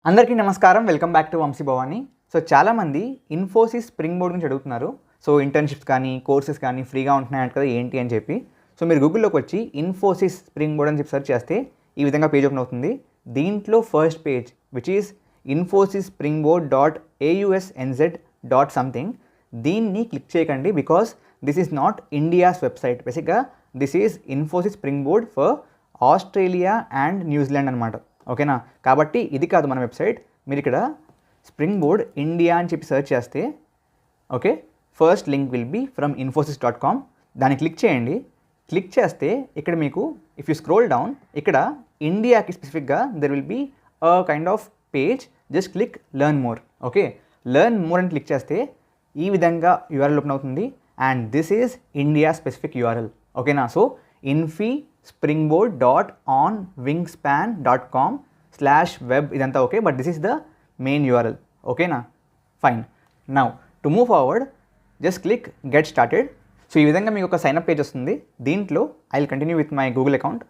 అందరికీ నమస్కారం. Welcome back to Vamsi Bhavani. So చాలామంది ఇన్ఫోసిస్ స్ప్రింగ్ బోర్డ్ గురించి అడుగుతున్నారు. సో ఇంటర్న్షిప్స్ కానీ కోర్సెస్ కానీ ఫ్రీగా ఉంటున్నాయంట కదా ఏంటి అని చెప్పి. సో మీరు గూగుల్లోకి వచ్చి ఇన్ఫోసిస్ స్ప్రింగ్ బోర్డ్ అని చెప్పి సెర్చ్ చేస్తే ఈ విధంగా పేజ్ ఓపెన్ అవుతుంది. దీంట్లో first page which is Infosys spring board .ausnz.something. దీన్ని క్లిక్ చేయకండి because this is not India's website. బేసిక్గా this is Infosys spring board for Australia and న్యూజిలాండ్ అనమాట. ఓకేనా, కాబట్టి ఇది కాదు మన వెబ్సైట్. మీరు ఇక్కడ స్ప్రింగ్ బోర్డ్ ఇండియా అని చెప్పి సెర్చ్ చేస్తే okay, first link will be from infosys.com. దాన్ని క్లిక్ చేయండి. క్లిక్ చేస్తే ఇక్కడ మీకు ఇఫ్ యూ స్క్రోల్ డౌన్ ఇక్కడ ఇండియాకి స్పెసిఫిక్గా there will be a kind of page. Just click learn more. Okay, learn more అని క్లిక్ చేస్తే ఈ విధంగా యూఆర్ఎల్ ఓపెన్ అవుతుంది and this is India specific URL. ఓకేనా, సో infy.springboard.onwingspan.com/web ఇదంతా okay, but this is the main URL. ఓకేనా, fine. Now to move forward just click get started. So ఈ విధంగా మీకు ఒక సైన్అప్ పేజ్ వస్తుంది. దీంట్లో I will continue with my Google account.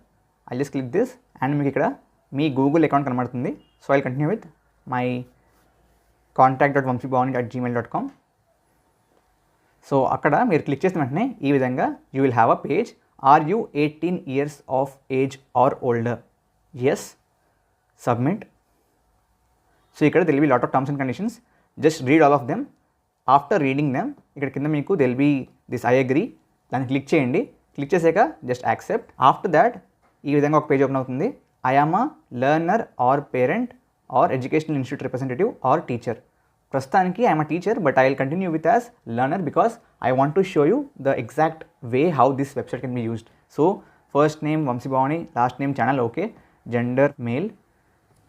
I just click this and మీకు ఇక్కడ మీ గూగుల్ అకౌంట్ కనబడుతుంది. So I will continue with my contact.vamsibhavani@gmail.com. సో అక్కడ మీరు క్లిక్ చేసిన వెంటనే ఈ విధంగా you will have a page. Are you 18 years of age or older? Yes. Submit. So ఇక్కడ there will be lot of terms and conditions. Just read all of them. After reading them, ఇక్కడ కింద మీకు there will be this I agree. దాన్ని click చేయండి. Click చేసాక just accept. After that ఈ విధంగా ఒక పేజ్ ఓపెన్ అవుతుంది. I am a learner or parent or educational institute representative or teacher. ప్రస్తుతానికి I'm a teacher but I will continue with as learner because I want to show you the exact way how this website can be used. So first name Vamshi Bhavani, last name channel okay, gender male,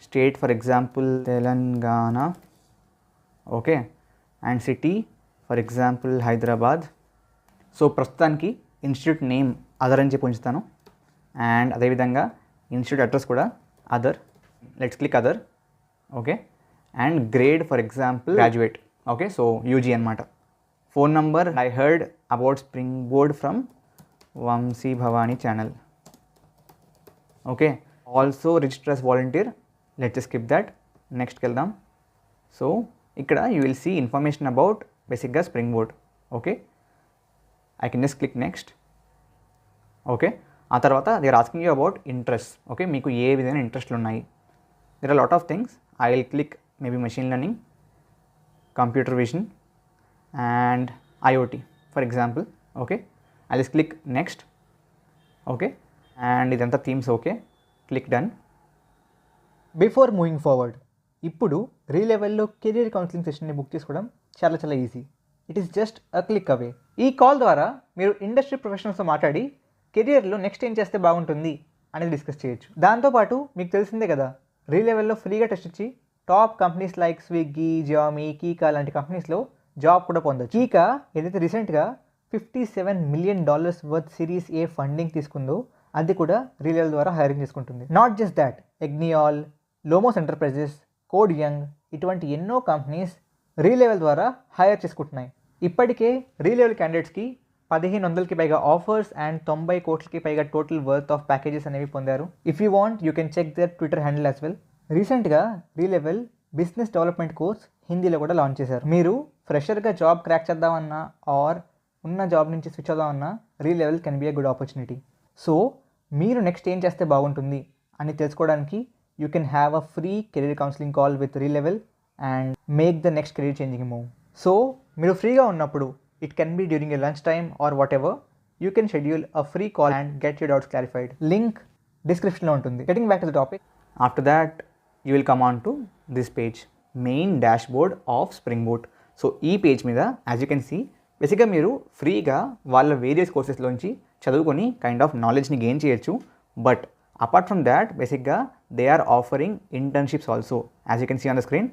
state for example Telangana okay, and city for example Hyderabad. So ప్రస్తుతానికి institute name other అని చెప్పి ఉంచుతాను and అదేవిధంగా institute address కూడా other. Let's click other okay, and grade for example graduate okay, so UG అనమాట. Phone number I heard about spring board from Vamshi Bhavani channel okay. Also register as volunteer. Let's skip that. నెక్స్ట్కి వెళ్దాం. So ఇక్కడ you will see information about బేసిక్గా spring board okay. I can just click next okay. ఆ తర్వాత they are asking you about interest okay, మీకు ఏ విధమైన ఇంట్రెస్ట్లు ఉన్నాయి. There are lot of things. I will click maybe machine learning, computer vision and IoT for example okay. I'll just click next okay, and idantha themes okay, click done. Before moving forward, ఇప్పుడు రీలెవెల్లో career counselling సెషన్ని book చేసుకోవడం చాలా easy. It is just a click away. ఈ call ద్వారా మీరు industry ప్రొఫెషనల్స్తో మాట్లాడి కెరియర్లో నెక్స్ట్ ఏం చేస్తే బాగుంటుంది అనేది డిస్కస్ చేయొచ్చు. దాంతోపాటు మీకు తెలిసిందే కదా, రీలెవెల్లో ఫ్రీగా టెస్ట్ ఇచ్చి టాప్ కంపెనీస్ లైక్ స్విగ్గీ, జామీ, కీకా లాంటి కంపెనీస్లో జాబ్ కూడా పొందొచ్చు. కీకా ఏదైతే రీసెంట్గా $57 million worth series A funding తీసుకుందో అది కూడా రీలెవెల్ ద్వారా హైరింగ్ చేసుకుంటుంది. నాట్ జస్ట్ దాట్, ఎగ్నియాల్, లోమోస్ ఎంటర్ప్రైజెస్, కోడ్ యంగ్ ఇటువంటి ఎన్నో కంపెనీస్ రీలెవెల్ ద్వారా హైర్ చేసుకుంటున్నాయి. ఇప్పటికే రీలెవెల్ క్యాండిడేట్స్కి 1500కి పైగా ఆఫర్స్ అండ్ 90 కోట్లకి పైగా టోటల్ వర్త్ ఆఫ్ ప్యాకేజెస్ అనేవి పొందారు. If you want you can check their Twitter handle as well. రీసెంట్గా రీలెవెల్ బిజినెస్ డెవలప్మెంట్ కోర్స్ హిందీలో కూడా లాంచ్ చేశారు. మీరు ఫ్రెషర్గా జాబ్ క్రాక్ చేద్దామన్నా ఆర్ ఉన్న జాబ్ నుంచి స్విచ్ అవుదామన్నా Relevel can be a good opportunity. So మీరు నెక్స్ట్ ఏం చేస్తే బాగుంటుంది అని తెలుసుకోవడానికి you can have a free career counselling call with Relevel and make the next career changing move. So మీరు ఫ్రీగా ఉన్నప్పుడు it can be during a lunch time or whatever, you can schedule a free call and get your doubts clarified. Link డిస్క్రిప్షన్లో ఉంటుంది. Getting back to the topic. After that you will come on to this page, main dashboard of spring board. So ఈ page మీద as you can see బేసిక్గా మీరు ఫ్రీగా వాళ్ళ various కోర్సెస్లోంచి చదువుకొని కైండ్ ఆఫ్ నాలెడ్జ్ని గెయిన్ చేయొచ్చు. బట్ అపార్ట్ ఫ్రమ్ దాట్ బేసిక్గా they are offering internships also as you can see on the screen.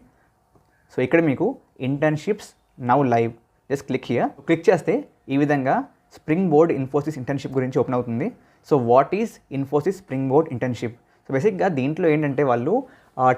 So ఇక్కడ మీకు internships now live. Just click here. Click చేస్తే ఈ విధంగా స్ప్రింగ్ బోర్డ్ ఇన్ఫోసిస్ ఇంటర్న్షిప్ గురించి ఓపెన్ అవుతుంది. So what is Infosys spring board internship? So బేసిక్గా దీంట్లో ఏంటంటే వాళ్ళు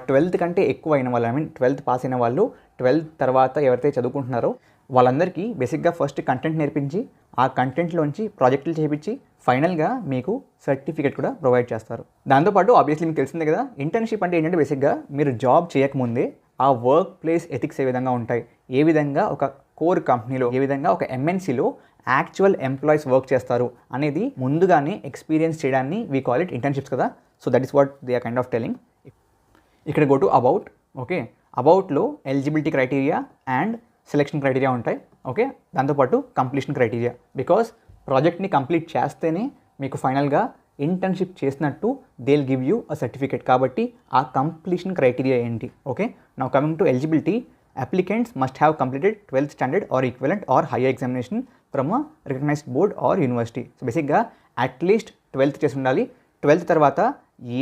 12th కంటే ఎక్కువ అయిన వాళ్ళు, 12th పాస్ అయిన వాళ్ళు, 12th తర్వాత ఎవరైతే చదువుకుంటున్నారో వాళ్ళందరికీ బేసిక్గా ఫస్ట్ కంటెంట్ నేర్పించి ఆ కంటెంట్లోంచి ప్రాజెక్టులు చేయించి ఫైనల్గా మీకు సర్టిఫికేట్ కూడా ప్రొవైడ్ చేస్తారు. దాంతోపాటు ఆబ్వియస్లీ మీకు తెలిసిందే కదా, ఇంటర్న్షిప్ అంటే ఏంటంటే బేసిక్గా మీరు జాబ్ చేయకముందే ఆ వర్క్ ప్లేస్ ఎథిక్స్ ఏ విధంగా ఉంటాయి, ఏ విధంగా ఒక కోర్ కంపెనీలో, ఏ విధంగా ఒక ఎంఎన్సీలో యాక్చువల్ ఎంప్లాయీస్ వర్క్ చేస్తారు అనేది ముందుగానే ఎక్స్పీరియన్స్ చేయడాన్ని వీ కాల్ ఇట్ ఇంటర్న్షిప్స్ కదా. So that is what they are kind of telling. ఇక్కడ గో టు అబౌట్. ఓకే, అబౌట్లో eligibility criteria and selection criteria ఉంటాయి. ఓకే, దాంతోపాటు కంప్లీషన్ క్రైటీరియా. బికాస్ ప్రాజెక్ట్ని కంప్లీట్ చేస్తేనే మీకు ఫైనల్గా ఇంటర్న్షిప్ చేసినట్టు they will give you a certificate. కాబట్టి ఆ కంప్లీషన్ క్రైటీరియా ఏంటి? Okay, now coming to eligibility, applicants must have completed 12th standard or equivalent or higher examination from a recognised board or university. So బేసిక్గా at least 12th చేసి ఉండాలి. 12th తర్వాత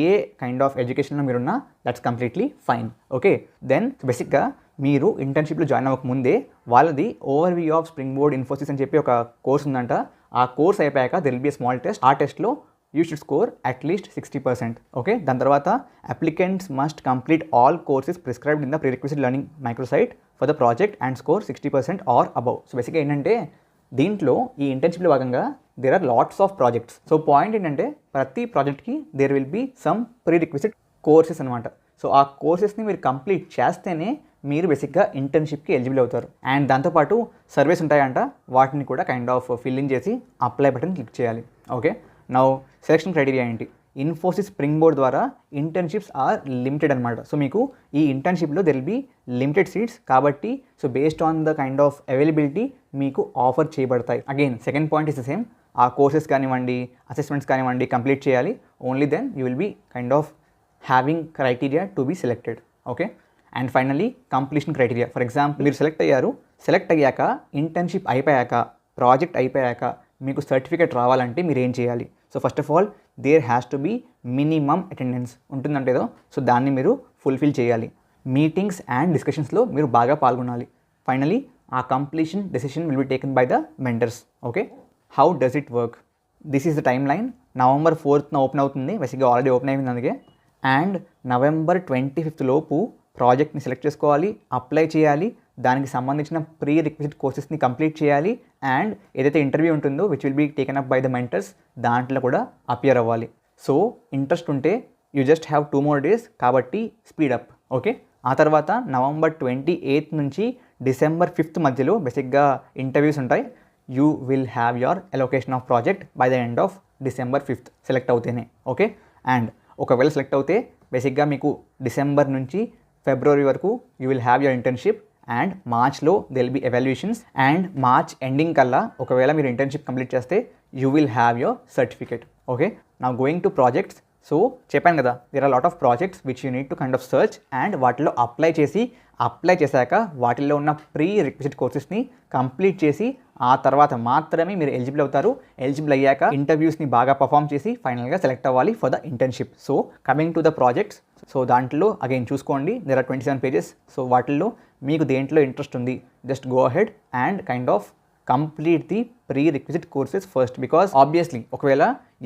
ఏ kind of ఎడ్యుకేషన్లో మీరున్నా that's completely fine. Okay, then బేసిక్గా మీరు ఇంటర్న్షిప్లో జాయిన్ అవ్వక ముందే వాళ్ళది overview of spring board Infosys అని చెప్పి ఒక కోర్స్ ఉందంట. ఆ కోర్స్ అయిపోయాక there will be small test. ఆ టెస్ట్లో you should score at least 60%. Okay, దాని తర్వాత applicants must complete all courses prescribed in the prerequisite learning microsite for the project and score 60% or above. So బేసిక్గా ఏంటంటే దీంట్లో ఈ ఇంటర్న్షిప్లో భాగంగా there are lots of projects. So point ఏంటంటే ప్రతి ప్రాజెక్ట్కి there will be some prerequisite courses అనమాట. సో ఆ కోర్సెస్ని మీరు కంప్లీట్ చేస్తేనే మీరు బేసిక్గా ఇంటర్న్షిప్కి ఎలిజిబుల్ అవుతారు. అండ్ దాంతోపాటు సర్వేస్ ఉంటాయంట, వాటిని కూడా కైండ్ ఆఫ్ ఫిల్ ఇన్ చేసి అప్లై బటన్ క్లిక్ చేయాలి. ఓకే, నౌ సెలెక్షన్ క్రైటీరియా ఏంటి? ఇన్ఫోసిస్ స్ప్రింగ్ బోర్డ్ ద్వారా ఇంటర్న్షిప్స్ ఆర్ లిమిటెడ్ అనమాట. సో మీకు ఈ ఇంటర్న్షిప్లో there will be limited seats కాబట్టి so based on the kind of availability మీకు ఆఫర్ చేయబడతాయి. Again second point is the same, ఆ కోర్సెస్ కానివ్వండి, అసెస్మెంట్స్ కానివ్వండి కంప్లీట్ చేయాలి. Only then you will be kind of having criteria to be selected. Okay, and finally completion criteria. For example మీరు select అయ్యారు, select అయ్యాక internship అయిపోయాక, project అయిపోయాక మీకు సర్టిఫికేట్ రావాలంటే మీరు ఏం చేయాలి? So first of all there has to be minimum attendance ఉంటుందంటేదో, సో దాన్ని మీరు ఫుల్ఫిల్ చేయాలి. మీటింగ్స్ అండ్ డిస్కషన్స్లో మీరు బాగా పాల్గొనాలి. ఫైనలీ ఆ completion decision will be taken by the mentors. Okay, how does it work? This is the time line. November 4th open అవుతుంది, బేసిక్గా ఆల్రెడీ ఓపెన్ అయిపోయింది అందుకే. అండ్ November 25th లోపు ప్రాజెక్ట్ని సెలెక్ట్ చేసుకోవాలి, అప్లై చేయాలి, దానికి సంబంధించిన ప్రీ రిక్విజిట్ కోర్సెస్ని కంప్లీట్ చేయాలి. అండ్ ఏదైతే ఇంటర్వ్యూ ఉంటుందో which will be taken up by the mentors, దాంట్లో కూడా అపియర్ అవ్వాలి. సో ఇంట్రెస్ట్ ఉంటే you just have 2 more days కాబట్టి స్పీడప్. ఓకే, ఆ తర్వాత November 28th నుంచి December 5th మధ్యలో బేసిక్గా ఇంటర్వ్యూస్ ఉంటాయి. You will have your allocation of project by the end of December 5th select అవుతేనే. ఓకే, అండ్ ఒకవేళ సెలెక్ట్ అవుతే బేసిక్గా మీకు డిసెంబర్ నుంచి ఫిబ్రవరి వరకు you will have your internship. And మార్చ్లో there will be evaluations. And March ending కల్లా ఒకవేళ మీరు ఇంటర్న్షిప్ కంప్లీట్ చేస్తే you will have your certificate. Okay, now going to projects. So చెప్పాను కదా, there are lot of projects which you need to kind of search and వాటిలో apply చేశాక వాటిల్లో ఉన్న ప్రీ రిక్విజిట్ కోర్సెస్ని కంప్లీట్ చేసి ఆ తర్వాత మాత్రమే మీరు ఎలిజిబుల్ అవుతారు. ఎలిజిబుల్ అయ్యాక ఇంటర్వ్యూస్ని బాగా పర్ఫామ్ చేసి ఫైనల్గా సెలెక్ట్ అవ్వాలి for the internship. So coming to the projects, so దాంట్లో అగైన్ చూసుకోండి దేర్ ఆర్ 27 pages. సో వాటిల్లో మీకు దేంట్లో ఇంట్రెస్ట్ ఉంది just go ahead and kind of complete the pre requisite courses first. Because obviously ఒకవేళ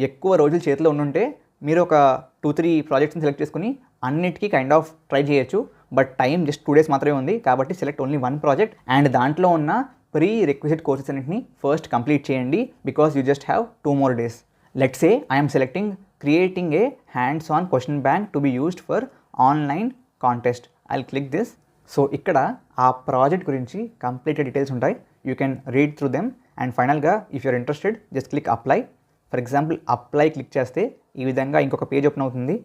ఎక్కువ రోజులు చేతిలో ఉండుంటే మీరు ఒక 2-3 ప్రాజెక్ట్స్ని సెలెక్ట్ చేసుకుని అన్నిటికీ కైండ్ ఆఫ్ ట్రై చేయొచ్చు. బట్ టైం జస్ట్ 2 days మాత్రమే ఉంది కాబట్టి సెలెక్ట్ ఓన్లీ 1 ప్రాజెక్ట్ అండ్ దాంట్లో ఉన్న ప్రీ రిక్విజిట్ కోర్సెస్ అన్నింటినీ ఫస్ట్ కంప్లీట్ చేయండి because you just have 2 more days. Let's say I'm selecting creating a hands on question bank to be used for online contest. I'll click this. So ఇక్కడ ఆ project గురించి complete details ఉంటాయి. You can read through them and finally if your interested just click apply. For example apply click చేస్తే ఈ విధంగా ఇంకొక page open అవుతుంది.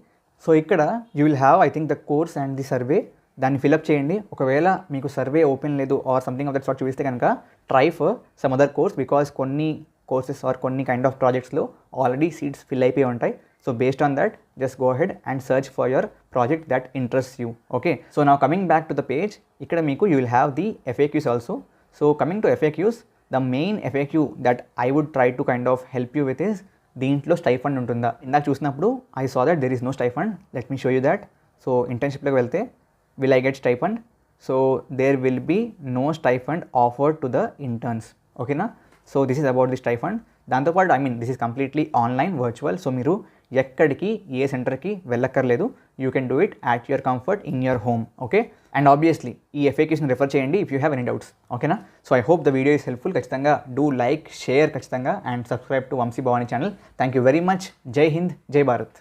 So ఇక్కడ you will have I think the course and the survey, దాన్ని fill up చేయండి. ఒకవేళ మీకు సర్వే ఓపెన్ లేదు or something of that sort చూపిస్తే కనుక try for some other course because కొన్ని కోర్సెస్ ఆర్ కొన్ని కైండ్ ఆఫ్ ప్రాజెక్ట్స్లో ఆల్రెడీ సీట్స్ ఫిల్ అయిపోయి ఉంటాయి. So based on that just go ahead and search for your project that interest you. Okay, so now coming back to the page, ఇక్కడ మీకు you will have the FAQs also. So coming to FAQs, the main FAQ that I would try to kind of help you with is దీంట్లో stipend ఉంటుందా? ఇందాక చూసినప్పుడు I saw that there is no stipend. Let me show you that. So ఇంటర్న్షిప్లోకి వెళ్తే will I get stipend? So there will be no stipend offered to the interns. Okay na? So this is about the stipend. దాంతోపాటు this is completely online virtual. So మీరు ఎక్కడికి ఏ సెంటర్కి వెళ్ళక్కర్లేదు. You can do it at your comfort in your home. Okay, and obviously ఈ FAQsని refer చేయండి if you have any doubts. ఓకేనా? So I hope the video is helpful. ఖచ్చితంగా డూ లైక్, షేర్ ఖచ్చితంగా, and subscribe to Vamshi Bhavani channel. Thank you very much. జై హింద్, జై భారత్.